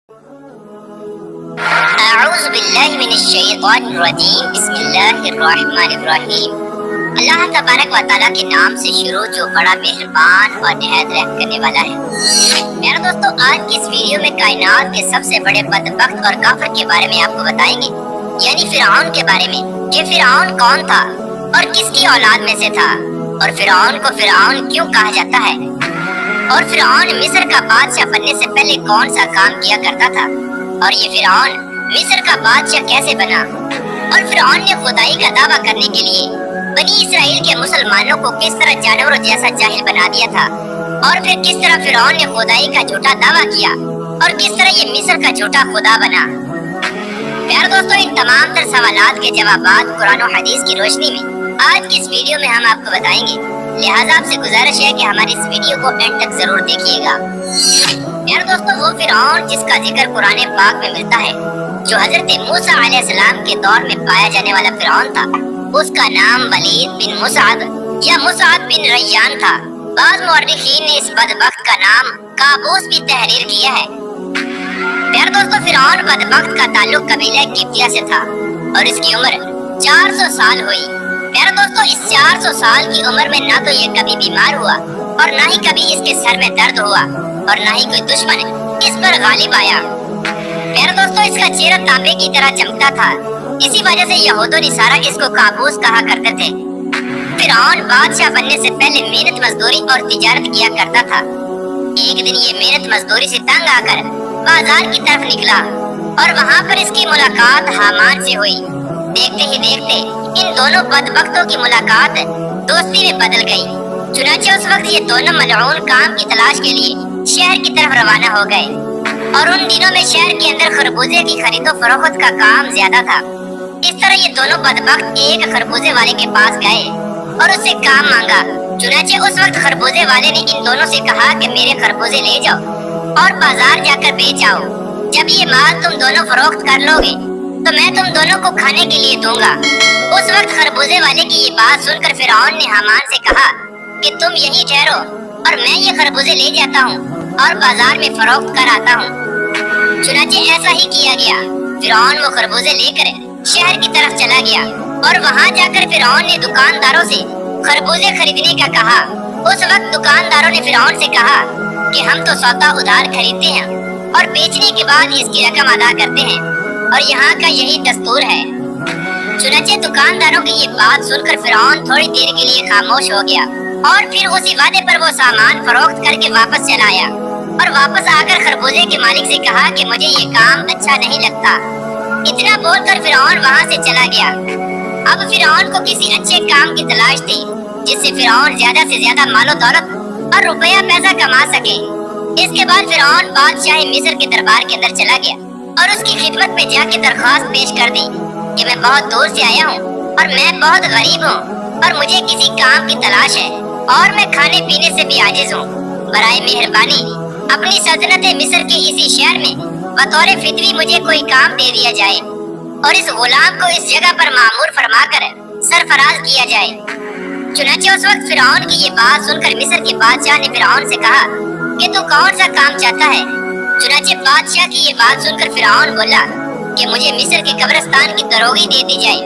बिस्मिल्लाहिर्रहमानिर्रहीम। अल्लाह तबारक व तआला के नाम से शुरू जो बड़ा मेहरबान और निहायत रहम करने वाला है। मेरे दोस्तों, आज की इस वीडियो में कायनात के सबसे बड़े बदबख्त और काफिर के बारे में आपको बताएंगे, यानी फिरौन के बारे में। कि फिरौन कौन था और किसकी औलाद में से था, और फिरौन को फिरौन क्यों कहा जाता है, और फिरौन मिस्र का बादशाह बनने से पहले कौन सा काम किया करता था, और ये फिरौन मिस्र का बादशाह कैसे बना, और फिरौन ने खुदाई का दावा करने के लिए बनी इसराइल के मुसलमानों को किस तरह जानवरों जैसा जाहिल बना दिया था, और फिर किस तरह फिरौन ने खुदाई का झूठा दावा किया और किस तरह ये मिस्र का झूठा खुदा बना। प्यारे दोस्तों, इन तमाम तर सवालात के जवाबात कुरान और हदीस की रोशनी में आज की इस वीडियो में हम आपको बताएंगे। लिहाजा आपसे गुजारिश है कि हमारी इस वीडियो को एंड तक जरूर देखिएगा। प्यारे दोस्तों, वो फिरौन जिसका जिक्र कुरान पाक में मिलता है, जो हजरत मूसा अलैहिस्सलाम के दौर में पाया जाने वाला फिरौन था, उसका नाम वलीद बिन मुसअब या मुसअब बिन रय्यान था। बाद मुअर्रिखीन ने इस बदबख्त का नाम काबूस भी तहरीर किया है। प्यारे दोस्तों, फिरौन बदबख्त का ताल्लुक कबीला किब्तिया से था और इसकी उम्र 400 साल हुई। प्यारे दोस्तों, इस 400 साल की उम्र में ना तो ये कभी बीमार हुआ और ना ही कभी इसके सर में दर्द हुआ और ना ही कोई दुश्मन इस पर गालिब आया। प्यारे दोस्तों, इसका चेहरा तांबे की तरह चमकता था। इसी वजह से यहूदो निसारा इसको काबूस कहा करते थे। फिरौन बादशाह बनने से पहले मेहनत मजदूरी और तिजारत किया करता था। एक दिन ये मेहनत मजदूरी से तंग आकर बाजार की तरफ निकला और वहाँ पर इसकी मुलाकात हामान से हुई। देखते ही देखते इन दोनों बदबख्तों की मुलाकात दोस्ती में बदल गई। चुनांचे उस वक्त ये दोनों मलऊन काम की तलाश के लिए शहर की तरफ रवाना हो गए और उन दिनों में शहर के अंदर खरबूजे की खरीदो फरोख्त का काम ज्यादा था। इस तरह ये दोनों बदबख्त एक खरबूजे वाले के पास गए और उससे काम मांगा। चुनांचे उस वक्त खरबूजे वाले ने इन दोनों से कहा कि मेरे खरबूजे ले जाओ और बाजार जाकर बेच आओ। जब ये माल तुम दोनों फरोख्त कर लोगे तो मैं तुम दोनों को खाने के लिए दूंगा। उस वक्त खरबूजे वाले की ये बात सुनकर फिरौन ने हामान से कहा कि तुम यहीं ठहरो और मैं ये खरबूजे ले जाता हूँ और बाजार में फरोख्त कर आता हूँ। चुनांचे ऐसा ही किया गया। फिरौन वो खरबूजे लेकर शहर की तरफ चला गया और वहाँ जाकर फिरौन ने दुकानदारों से खरबूजे खरीदने का कहा। उस वक्त दुकानदारों ने फिरौन से कहा कि हम तो सौदा उधार खरीदते हैं और बेचने के बाद इसकी रकम अदा करते हैं और यहाँ का यही दस्तूर है। चुनांचे दुकानदारों की ये बात सुनकर फिरौन थोड़ी देर के लिए खामोश हो गया और फिर उसी वादे पर वो सामान फरोख्त करके वापस चला आया और वापस आकर खरबूजे के मालिक से कहा कि मुझे ये काम अच्छा नहीं लगता। इतना बोलकर फिरौन वहाँ से चला गया। अब फिरौन को किसी अच्छे काम की तलाश थी जिससे फिरौन ज्यादा से ज्यादा मालो दौलत और रुपया पैसा कमा सके। इसके बाद फिरौन बादशाह मिस्र के दरबार के अंदर चला गया और उसकी खिदमत में जाके दरख्वास्त पेश कर दी कि मैं बहुत दूर से आया हूँ और मैं बहुत गरीब हूँ और मुझे किसी काम की तलाश है और मैं खाने पीने से भी आजिज हूँ। बराए मेहरबानी अपनी सल्तनत मिस्र के इसी शहर में बतौर फितरी मुझे कोई काम दे दिया जाए और इस गुलाम को इस जगह पर मामूर फरमाकर सरफराज किया जाए। चुनांचे उस वक्त फिरौन की ये बात सुनकर मिस्र के बादशाह ने फिरौन से कहा कि तू कौन सा काम चाहता है। चुनांचे बादशाह की ये बात सुनकर फिरौन बोला कि मुझे मिस्र के कब्रिस्तान की दरोगी दे दी जाए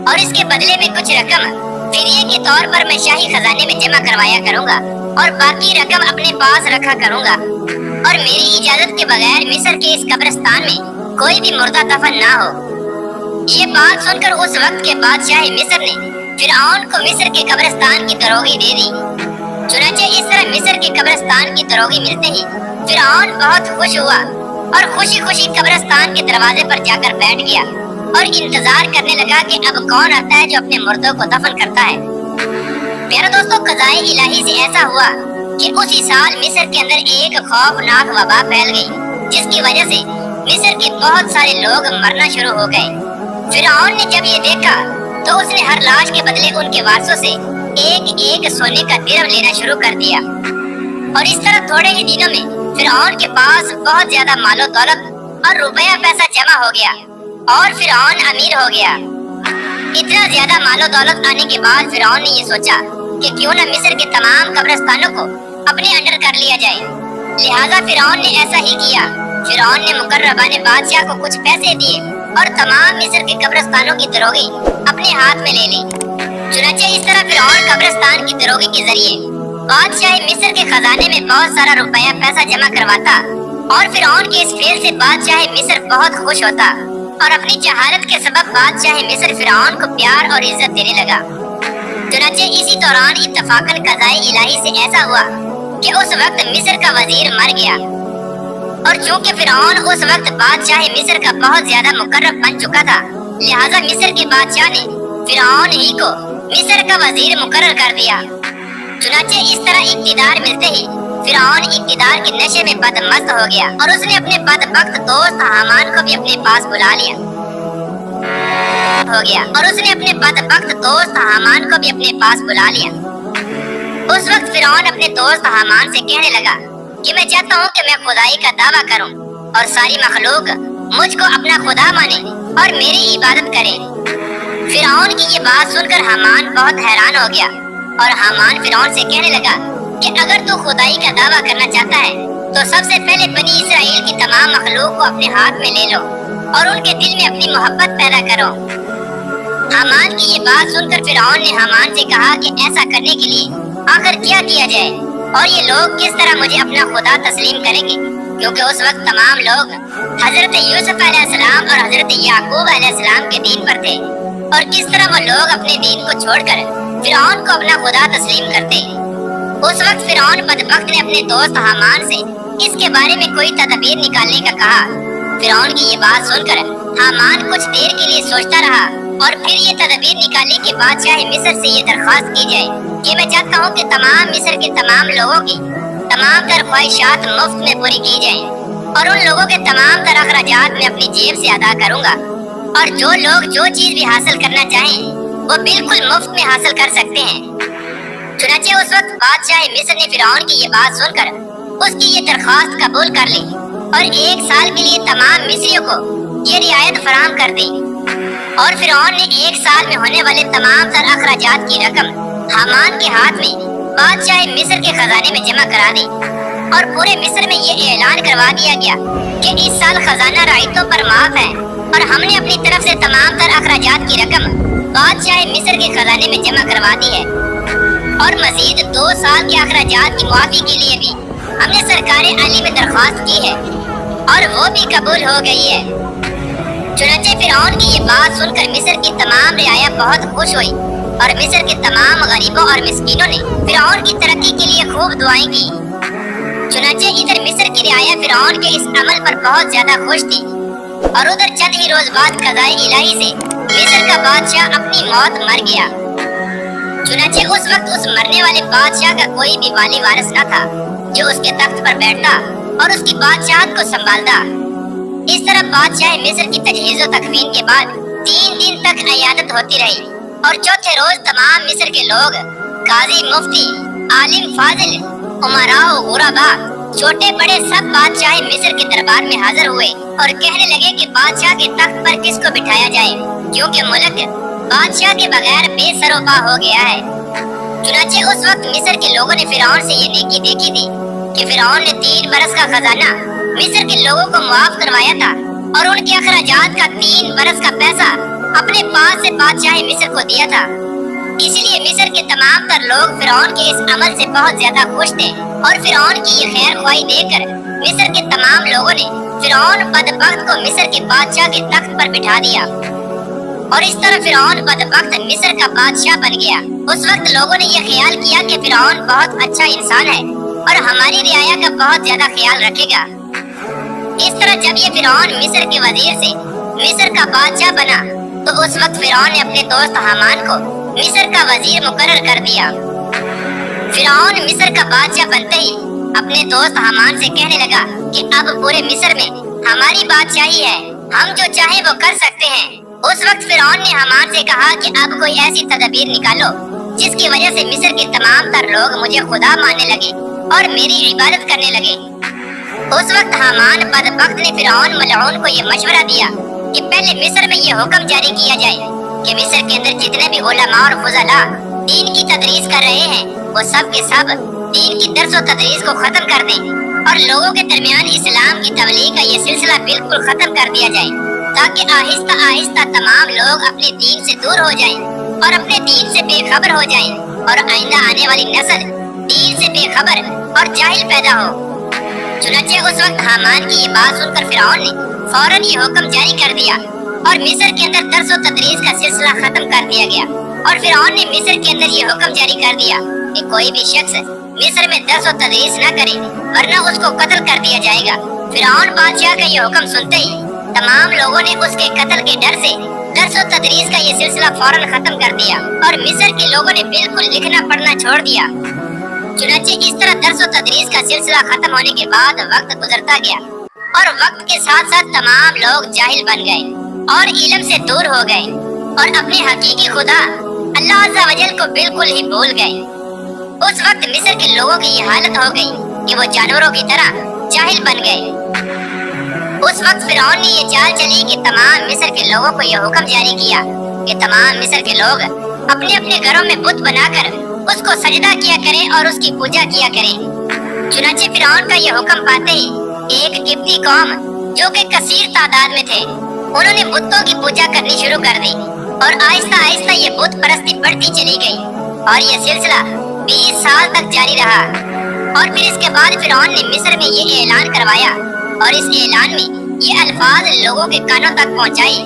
और इसके बदले में कुछ रकम फिदिये के तौर पर मैं शाही खजाने में जमा करवाया करूंगा और बाकी रकम अपने पास रखा करूंगा और मेरी इजाजत के बगैर मिस्र के इस कब्रिस्तान में कोई भी मुर्दा दफन ना हो। ये बात सुनकर उस वक्त के बादशाह मिस्र ने फिरौन को मिस्र के कब्रिस्तान की दरोगी दे दी। चुनांचे इस तरह मिस्र के कब्रिस्तान की दरोगी मिलते ही फिरौन बहुत खुश हुआ और खुशी खुशी कब्रिस्तान के दरवाजे पर जाकर बैठ गया और इंतजार करने लगा कि अब कौन आता है जो अपने मुर्दों को दफन करता है। प्यारे दोस्तों, क़ज़ाए इलाही से ऐसा हुआ कि उसी साल मिस्र के अंदर एक खौफनाक वबा फैल गई जिसकी वजह से मिस्र के बहुत सारे लोग मरना शुरू हो गए। फिरौन ने जब ये देखा तो उसने हर लाश के बदले उनके वारसों से एक एक सोने का दिरहम लेना शुरू कर दिया और इस तरह थोड़े ही दिनों में फिरौन के पास बहुत ज्यादा मालो दौलत और रुपया पैसा जमा हो गया और फिरौन अमीर हो गया। इतना ज्यादा मालो दौलत आने के बाद फिरौन ने ये सोचा कि क्यों न मिस्र के तमाम कब्रिस्तानों को अपने अंडर कर लिया जाए। लिहाजा फिरौन ने ऐसा ही किया फिरौन ने मुकर्रबाने बादशाह को कुछ पैसे दिए और तमाम मिस्र के कब्रिस्तानों की दरोगी अपने हाथ में ले ली। चुनांचे इस तरह फिरौन कब्रिस्तान की दरोगी के जरिए बादशाह मिस्र के खजाने में बहुत सारा रुपया पैसा जमा करवाता और फिरौन के इस फेल से बादशाह मिस्र बहुत खुश होता और अपनी जहालत के सबब बादशाह मिस्र फिरौन को प्यार और इज्जत देने लगा। चुनांचे इसी दौरान इत्तफाकन कज़ाए इलाही से ऐसा हुआ कि उस वक्त मिस्र का वजीर मर गया और चूंकि फिरौन उस वक्त बादशाह मिस्र का बहुत ज्यादा मुकर्रब बन चुका था, लिहाजा मिस्र के बादशाह ने फिरौन ही को मिस्र का वजीर मुकर्रर कर दिया। चुनांचे इस तरह इक्तिदार मिलते ही फिरौन इक्तिदार के नशे में बदमस्त हो गया और उसने अपने बदबख्त दोस्त हामान को भी अपने पास बुला लिया उस वक्त फिरौन अपने दोस्त हामान से कहने लगा कि मैं चाहता हूँ कि मैं खुदाई का दावा करूँ और सारी मखलूक मुझको अपना खुदा माने और मेरी इबादत करे। फिरौन की ये बात सुनकर हामान बहुत हैरान हो गया और हामान फिरौन से कहने लगा कि अगर तू खुदाई का दावा करना चाहता है तो सबसे पहले बनी इसराइल की तमाम मखलूक को अपने हाथ में ले लो और उनके दिल में अपनी मोहब्बत पैदा करो। हामान की ये बात सुनकर फिरौन ने हामान से कहा कि ऐसा करने के लिए आखिर क्या किया जाए और ये लोग किस तरह मुझे अपना खुदा तस्लीम करेंगे, क्योंकि उस वक्त तमाम लोग हजरत यूसुफ अलैहिस्सलाम और हजरत याकूब अलैहिस्सलाम के दीन पर थे और किस तरह वो लोग अपने दीन को छोड़कर फिरौन को अपना खुदा तस्लीम करते। उस वक्त फिरौन बदबख्त ने अपने दोस्त हामान से इसके बारे में कोई तदबीर निकालने का कहा। फिरौन की ये बात सुनकर हामान कुछ देर के लिए सोचता रहा और फिर ये तदबीर निकाली कि बादशाह मिस्र से ये दरख्वास्त की जाए कि मैं चाहता हूँ कि तमाम मिस्र के तमाम लोगों की तमाम तर ख्वाहिशात मुफ्त में पूरी की जाए और उन लोगों के तमाम तर अखराजात में अपनी जेब से अदा करूँगा और जो लोग जो चीज भी हासिल करना चाहें वो बिल्कुल मुफ्त में हासिल कर सकते हैं। चुनांचे उस वक्त बादशाह मिस्र ने फिरौन की ये बात सुनकर उसकी ये दरख्वास्त कबूल कर ली और 1 साल के लिए तमाम मिस्रियों को ये रियायत फराहम कर दी और फिरौन ने 1 साल में होने वाले तमाम तर अखराजात की रकम हामान के हाथ में बादशाह मिस्र के खजाने में जमा करा दी और पूरे मिस्र में ये ऐलान करवा दिया गया कि इस साल खजाना राइतों पर माफ है और हमने अपनी तरफ से तमाम तर अखराजात की रकम बादशाह मिस्र के खजाने में जमा करवा दी है और मजीद 2 साल के अखराजात की मुआफी के लिए भी हमने सरकारे आली में दरख्वास्त की है और वो भी कबूल हो गई है। चुनांचे फिरौन की ये बात सुनकर मिस्र की तमाम रियाया बहुत खुश हुई और मिस्र के तमाम गरीबों और मिस्कीनों ने फिरौन की तरक्की के लिए खूब दुआएं की। चुनांचे इधर मिस्र की रियाया फिरौन के इस अमल पर बहुत ज्यादा खुश थी और उधर चंद ही रोज बाद कज़ाए इलाही से मिस्र का बादशाह अपनी मौत मर गया। चुनांचे उस वक्त उस मरने वाले बादशाह का कोई भी वाली वारिस न था जो उसके तख्त पर बैठता और उसकी बादशाहत को संभालता। इस तरह बादशाह मिस्र की तजहीज़ व तकवीन के बाद 3 दिन तक इयादत होती रही और चौथे रोज तमाम मिस्र के लोग काजी, मुफ्ती, आलिम, फाजिल, उमराओ, गुरबा, छोटे बड़े सब बादशाह मिस्र के दरबार में हाजिर हुए और कहने लगे कि बादशाह के तख्त पर किसको बिठाया जाए, क्योंकि मुल्क बादशाह के बगैर बेसरोपा हो गया है। चुनांचे उस वक्त मिस्र के लोगों ने फिरौन से ये नेकी देखी थी कि फिरौन ने 3 बरस का खजाना मिस्र के लोगों को मुआफ करवाया था और उनके अखराजात का 3 बरस का पैसा अपने पास से बादशाह मिस्र को दिया था। इसीलिए मिस्र के तमाम तर लोग फिरौन के इस अमल से बहुत ज्यादा खुश थे और फिरौन की ये खैर ख्वाही देखकर मिस्र के तमाम लोगों ने फिरौन बदबख्त को मिस्र के बादशाह के तख्त पर बिठा दिया और इस तरह फिरौन बदबख्त मिस्र का बादशाह बन गया। उस वक्त लोगों ने ये ख्याल किया कि फिरौन बहुत अच्छा इंसान है और हमारी रियाया का बहुत ज्यादा ख्याल रखेगा। इस तरह जब ये फिरौन मिस्र के वजीर से मिस्र का बादशाह बना तो उस वक्त फिरौन ने अपने दोस्त हामान को मिस्र का वजीर मुकर्रर कर दिया। फिरौन मिस्र का बादशाह बनते ही अपने दोस्त हामान से कहने लगा कि अब पूरे मिस्र में हमारी बादशाही है, हम जो चाहे वो कर सकते हैं। उस वक्त फिरौन ने हामान से कहा कि अब कोई ऐसी तदबीर निकालो जिसकी वजह से मिस्र के तमाम तर लोग मुझे खुदा मानने लगे और मेरी इबादत करने लगे। उस वक्त हामान बदबख्त ने फिरौन मलऊन को ये मशवरा दिया कि पहले मिस्र में ये हुक्म जारी किया जाए कि मिस्र के अंदर जितने भी उलमा और फुज़ला दीन की तदरीस कर रहे हैं वो सब के सब दीन की दर्स व तदरीस को खत्म कर दें और लोगों के दरमियान इस्लाम की तबलीग का ये सिलसिला बिल्कुल खत्म कर दिया जाए, ताकि आहिस्ता आहिस्ता तमाम लोग अपने दीन से दूर हो जाएं और अपने दीन से बेखबर हो जाएं और आइंदा आने वाली नस्ल दीन से बेखबर और जाहिल पैदा हो। चुनांचे उस वक्त हामान की ये बात सुनकर फिरौन ने फौरन ये हुक्म जारी कर दिया और मिस्र के अंदर दर्स व तदरीस का सिलसिला खत्म कर दिया गया। और फिरौन ने मिस्र के अंदर ये हुक्म जारी कर दिया कि कोई भी शख्स मिस्र में दर्स व तदरीस न करे वरना उसको कत्ल कर दिया जाएगा। फिरौन बादशाह का ये हुक्म सुनते ही तमाम लोगों ने उसके कत्ल के डर से दर्स व तदरीस का ये सिलसिला फौरन खत्म कर दिया और मिस्र के लोगों ने बिल्कुल लिखना पढ़ना छोड़ दिया। चुनांचे इस तरह दर्स व तदरीस का सिलसिला खत्म होने के बाद वक्त गुजरता गया और वक्त के साथ साथ तमाम लोग जाहिल बन गए और इल्म से दूर हो गए और अपने हकीकी खुदा अल्लाह अज़्ज़ा वजल को बिल्कुल ही भूल गए। उस वक्त मिस्र के लोगों की ये हालत हो गई कि वो जानवरों की तरह जाहिल बन गए। उस वक्त फिरौन ने ये चाल चली कि तमाम मिस्र के लोगों को ये हुक्म जारी किया कि तमाम मिस्र के लोग अपने अपने घरों में बुत बनाकर उसको सजदा किया करें और उसकी पूजा किया करें। चुनांचे फिरौन का ये हुक्म पाते ही एक किब्ती कौम जो कि कसीर तादाद में थे, उन्होंने बुतों की पूजा करनी शुरू कर दी और आहिस्ता आहिस्ता ये बुत परस्ती बढ़ती चली गई और ये सिलसिला 20 साल तक जारी रहा। और फिर इसके बाद फिरौन ने मिस्र में ये ऐलान करवाया और इस ऐलान में ये अल्फाज लोगों के कानों तक पहुंचाए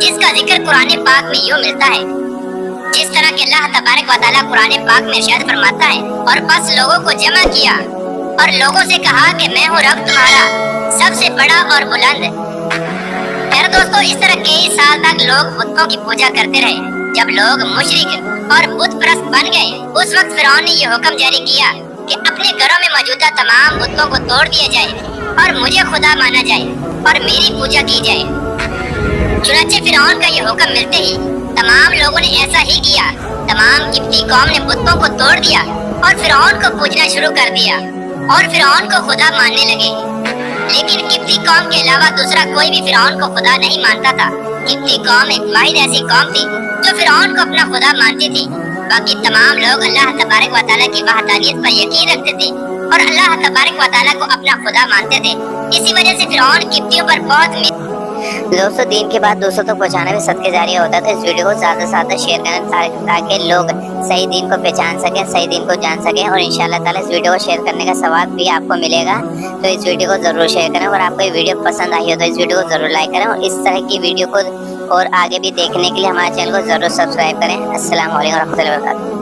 जिसका जिक्र कुरान पाक में यूं मिलता है, जिस तरह के अल्लाह तबारक व तआला कुरान पाक में इरशाद फरमाता है, और बस लोगों को जमा किया और लोगों से कहा कि मैं हूँ रब तुम्हारा सबसे बड़ा और बुलंद। मेरे दोस्तों, इस तरह कई साल तक लोग बुतों की पूजा करते रहे। जब लोग मुशरिक और बुत परस्त बन गए, उस वक्त फिरौन ने ये हुक्म जारी किया कि अपने घरों में मौजूदा तमाम बुतों को तोड़ दिया जाए और मुझे खुदा माना जाए और मेरी पूजा की जाए। चुनांचे फिरौन का ये हुक्म मिलते ही तमाम लोगों ने ऐसा ही किया। तमाम किब्ती कौम ने बुतों को तोड़ दिया और फिरौन को पूजना शुरू कर दिया और फिरौन को खुदा मानने लगे। लेकिन किब्ती कौम के अलावा दूसरा कोई भी फिरौन को खुदा नहीं मानता था। किब्ती कौम एक वाहिद ऐसी कौम थी जो फिरौन को अपना खुदा मानती थी। बाकी तमाम लोग अल्लाह तबारक व तआला की वहदानियत पर यकीन रखते थे और अल्लाह तबारक व तआला को अपना खुदा मानते थे। इसी वजह से फिरौन किब्तियों पर बहुत दोस्तों दीन की बात दूसरों तक पहुंचाना भी सदके जारिया होता है। तो इस वीडियो को ज़्यादा से ज़्यादा शेयर करें ताकि लोग सही दीन को पहचान सकें, सही दीन को जान सकें और इंशाअल्लाह ताला इस वीडियो को शेयर करने का सवाब भी आपको मिलेगा। तो इस वीडियो को ज़रूर शेयर करें और आपको ये वीडियो पसंद आई हो तो इस वीडियो को ज़रूर लाइक करें और इस तरह की वीडियो को और आगे भी देखने के लिए हमारे चैनल को ज़रूर सब्सक्राइब करें। अस्सलाम वालेकुम रहमतुल्लाहि व बरकातुहू।